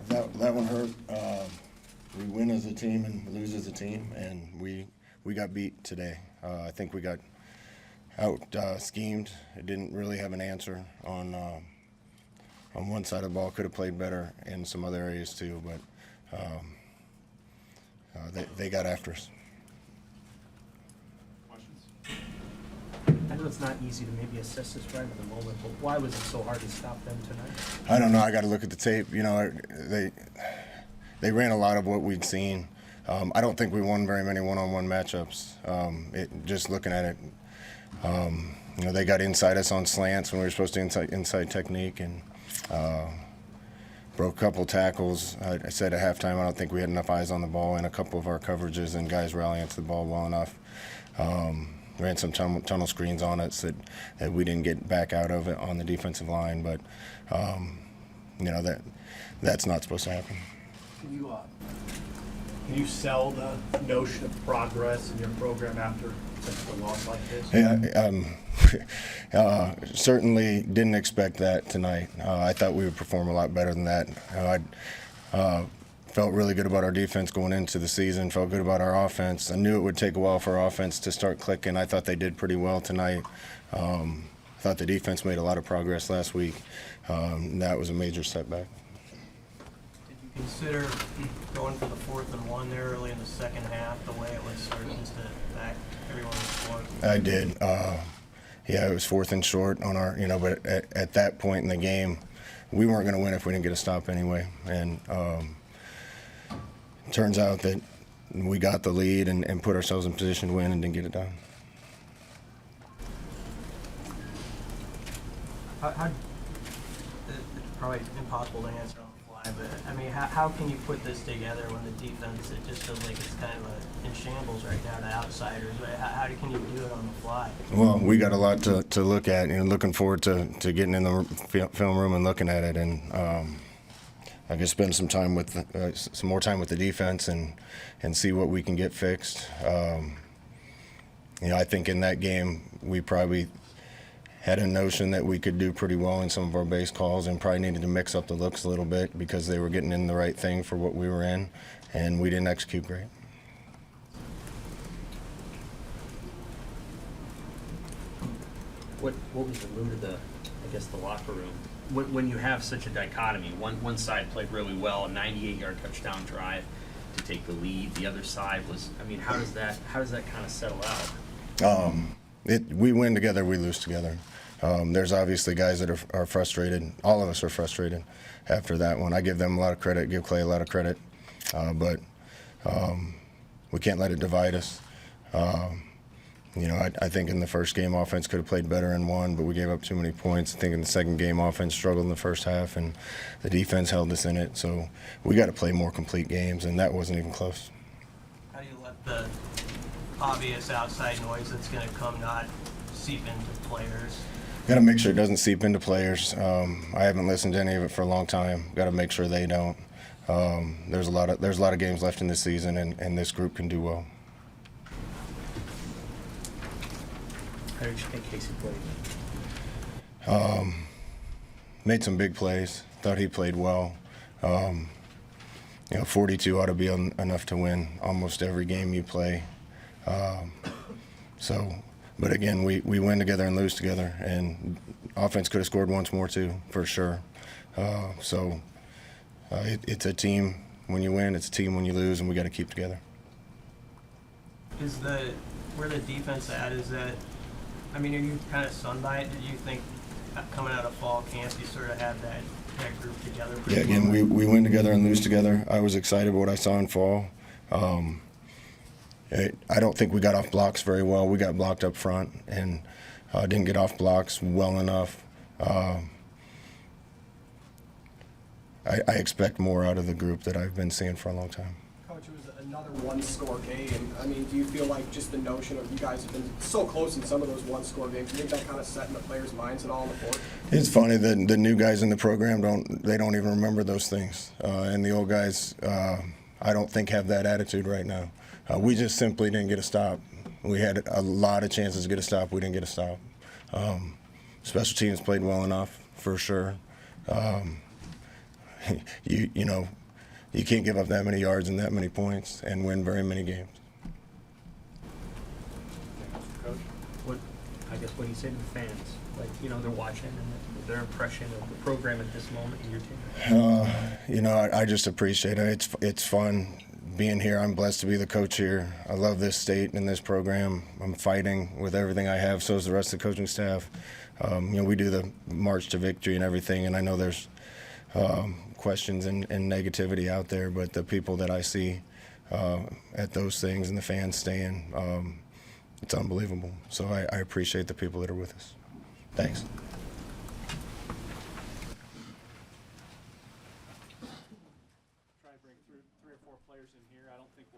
That one hurt. We win as a team and lose as a team, and we got beat today. I think we got out schemed. It didn't really have an answer on one side of the ball. Could have played better in some other areas too, but they got after us. I know it's not easy to maybe assess this right at the moment, but why was it so hard to stop them tonight? I don't know. I got to look at the tape. You know, they ran a lot of what we'd seen. I don't think we won very many one-on-one matchups. Just looking at it, you know, they got inside us on slants when we were supposed to inside technique, and broke a couple tackles. I said at halftime I don't think we had enough eyes on the ball in a couple of our coverages, and guys rallying to the ball well enough. Ran some tunnel screens on us that we didn't get back out of it on the defensive line, but you know, that's not supposed to happen. Can you sell the notion of progress in your program after such a loss like this? Yeah, certainly didn't expect that tonight. I thought we would perform a lot better than that. I felt really good about our defense going into the season, felt good about our offense. I knew it would take a while for our offense to start clicking. I thought they did pretty well tonight. Thought the defense made a lot of progress last week. That was a major setback. Did you consider going for the 4th and 1 there early in the second half, the way it was started, just to back everyone in sport? I did. Yeah, it was 4th and short on our, you know, but at that point in the game, we weren't going to win if we didn't get a stop anyway. And turns out that we got the lead and put ourselves in position to win and didn't get it done. It's probably impossible to answer on the fly, but I mean, how can you put this together when the defense, it just feels like it's kind of in shambles right now to outsiders? How can you do it on the fly? Well, we got a lot to look at, and looking forward to getting in the film room and looking at it, and I can spend some time with some more time with the defense and see what we can get fixed. You know, I think in that game we probably had a notion that we could do pretty well in some of our base calls, and probably needed to mix up the looks a little bit because they were getting in the right thing for what we were in, and we didn't execute great. What was the mood of the locker room? When you have such a dichotomy, one side played really well, a 98-yard touchdown drive to take the lead. The other side was, I mean, how does that kind of settle out? We win together, we lose together. There's obviously guys that are frustrated. All of us are frustrated after that one. I give them a lot of credit, give Clay a lot of credit, but we can't let it divide us. You know, I think in the first game, offense could have played better and won, but we gave up too many points. I think in the second game, offense struggled in the first half, and the defense held us in it. So we got to play more complete games, and that wasn't even close. How do you let the obvious outside noise that's going to come not seep into players? Got to make sure it doesn't seep into players. I haven't listened to any of it for a long time. Got to make sure they don't. There's a lot of games left in this season, and this group can do well. How did you think Casey played? Made some big plays. Thought he played well. You know, 42 ought to be enough to win almost every game you play. But again, we win together and lose together, and offense could have scored once more too, for sure. It's a team when you win, it's a team when you lose, and we got to keep together. Where the defense at, is that, I mean, are you kind of stunned by it? Did you think coming out of fall camp you sort of had that group together? Yeah, again, we win together and lose together. I was excited about what I saw in fall. I don't think we got off blocks very well. We got blocked up front and didn't get off blocks well enough. I expect more out of the group that I've been seeing for a long time. Coach, it was another one-score game. I mean, do you feel like just the notion of you guys have been so close in some of those one-score games, do you think that kind of set in the players' minds at all on the court? It's funny, the new guys in the program don't even remember those things. And the old guys, I don't think have that attitude right now. We just simply didn't get a stop. We had a lot of chances to get a stop. We didn't get a stop. Special teams played well enough, for sure. You know, you can't give up that many yards and that many points and win very many games. Coach? What do you say to the fans? Like, you know, they're watching and their impression of the program at this moment in your team? You know, I just appreciate it. It's fun being here. I'm blessed to be the coach here. I love this state and this program. I'm fighting with everything I have. So is the rest of the coaching staff. You know, we do the march to victory and everything, and I know there's questions and negativity out there, but the people that I see at those things and the fans staying, it's unbelievable. So I appreciate the people that are with us. Thanks.